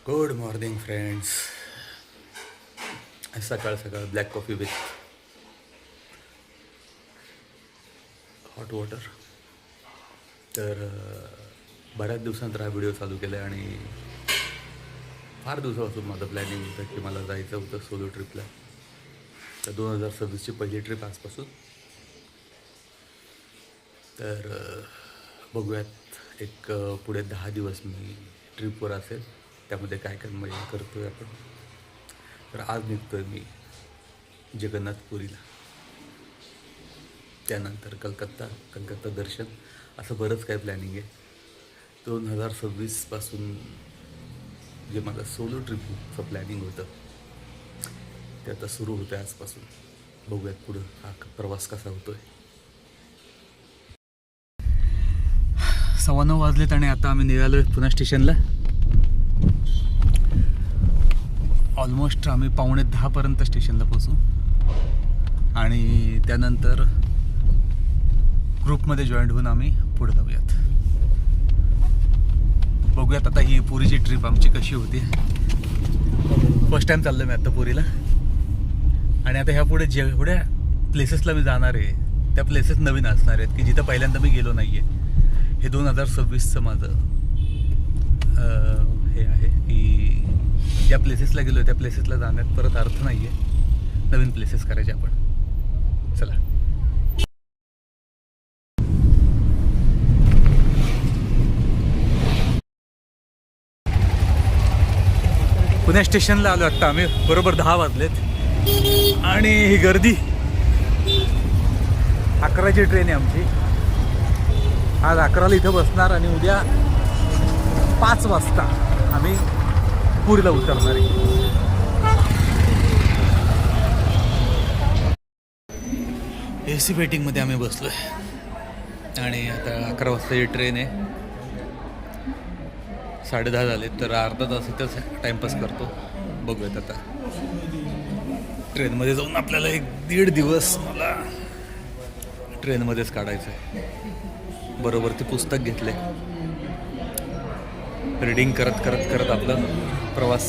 Good morning friends. सकाळ सकाळ black coffee with hot water. तर बऱ्याच दिवसानंतर हा व्हिडिओ चालू केला आहे आणि फार दिवसापासून माझं प्लॅनिंग होतं की मला जायचं होतं सोलो ट्रिपला. तर 2026ची पहिली ट्रिप आजपासून. तर बघूयात एक पुढे 10 दिवस मी ट्रिपवर असेल, त्यामध्ये काय काय मजा करतो आहे आपण. तर आज निघतो आहे मी जगन्नाथपुरीला, त्यानंतर कलकत्ता दर्शन, असं बरंच काय प्लॅनिंग आहे. 2026पासून जे मला सोलो ट्रिपचं प्लॅनिंग होतं ते आता सुरू होतं आहे आजपासून. बघूयात पुढं हा प्रवास कसा होतो आहे. 9:15 वाजलेत आणि आता आम्ही निघालो आहे पुणे स्टेशनला. ऑलमोस्ट आम्ही 9:45 स्टेशनला पोचू आणि त्यानंतर ग्रुपमध्ये जॉईंट होऊन आम्ही पुढे जाऊयात. बघूयात आता ही पुरीची ट्रिप आमची कशी होती. फर्स्ट टाईम चाललो मी आता पुरीला आणि आता ह्या पुढे जेवढ्या प्लेसेसला मी जाणार आहे त्या प्लेसेस नवीन असणार आहेत की जिथं पहिल्यांदा मी गेलो नाही आहे. हे 2026चं माझं हे आहे की ज्या प्लेसेसला गेलो त्या प्लेसेसला जाण्यात परत अर्थ नाही आहे. नवीन प्लेसेस करायचे आपण. चला. पुणे स्टेशनला आलो आत्ता आम्ही. बरोबर 10 वाजलेत आणि ही गर्दी. 11ची ट्रेन आहे आमची. आज 11ला इथं बसणार आणि उद्या 5 वाजता आम्ही पुरीला उतरणार आहे. AC वेटिंगमध्ये आम्ही बसलो आहे आणि आता 11 वाजताची ट्रेन आहे. 10:30 झाले तर अर्धा तास इथंच टाईमपास करतो. बघूयात आता ट्रेनमध्ये जाऊन आपल्याला 1-1.5 दिवस मला ट्रेनमध्येच काढायचं आहे. बरोबर ते पुस्तक घेतले. रीडिंग करत आपला प्रवास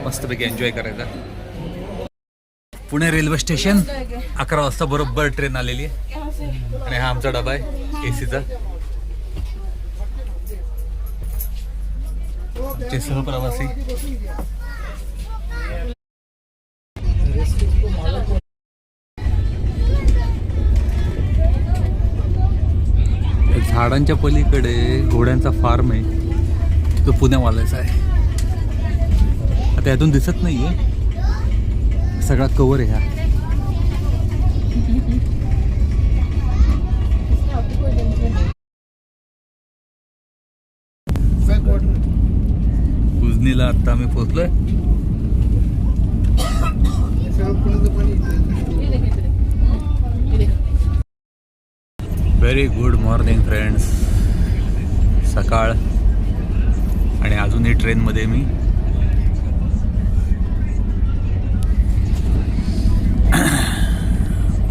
मस्तपैकी एन्जॉय करायचा. पुणे रेल्वे स्टेशन 11 वाजता बरोबर ट्रेन आलेली आहे आणि हा आमचा डबा आहे ACचा. चे सहप्रवासी झाडांच्या पलीकडे घोड्यांचा फार्म आहे. तो पुण्यावाल्याचा आहे. आता यातून दिसत नाहीये, सगळा कव्हर आहे हा. उजनीला आता आम्ही पोहोचलोय. Very good morning friends. सकाळ आणि अजूनही ट्रेनमध्ये मी.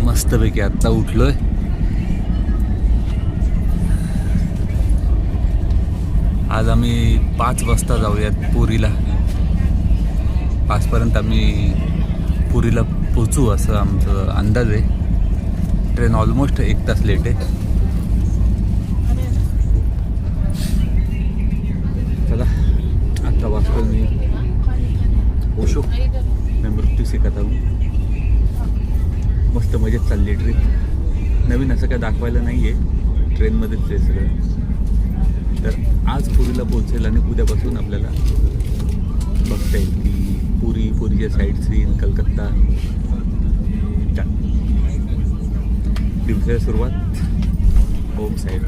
मस्तपैकी आत्ता उठलोय. आज आम्ही 5 वाजता जाऊयात पुरीला. 5 पर्यंत आम्ही पुरीला पोचू असं आमचं अंदाज आहे. ट्रेन ऑलमोस्ट 1 तास लेट आहे. चला आता वाचतो मी ओशो मैं मृत्यू शिकत आहो. मस्त मजेत चालली ट्रिप. नवीन असं काय दाखवायला नाही आहे, ट्रेनमध्येच आहे सगळं. तर आज पुरीला पोहोचेल आणि उद्यापासून आपल्याला बघता येईल की पुरीच्या साईड सीन, कलकत्ता. दिवसाची सुरुवात ओम साईड.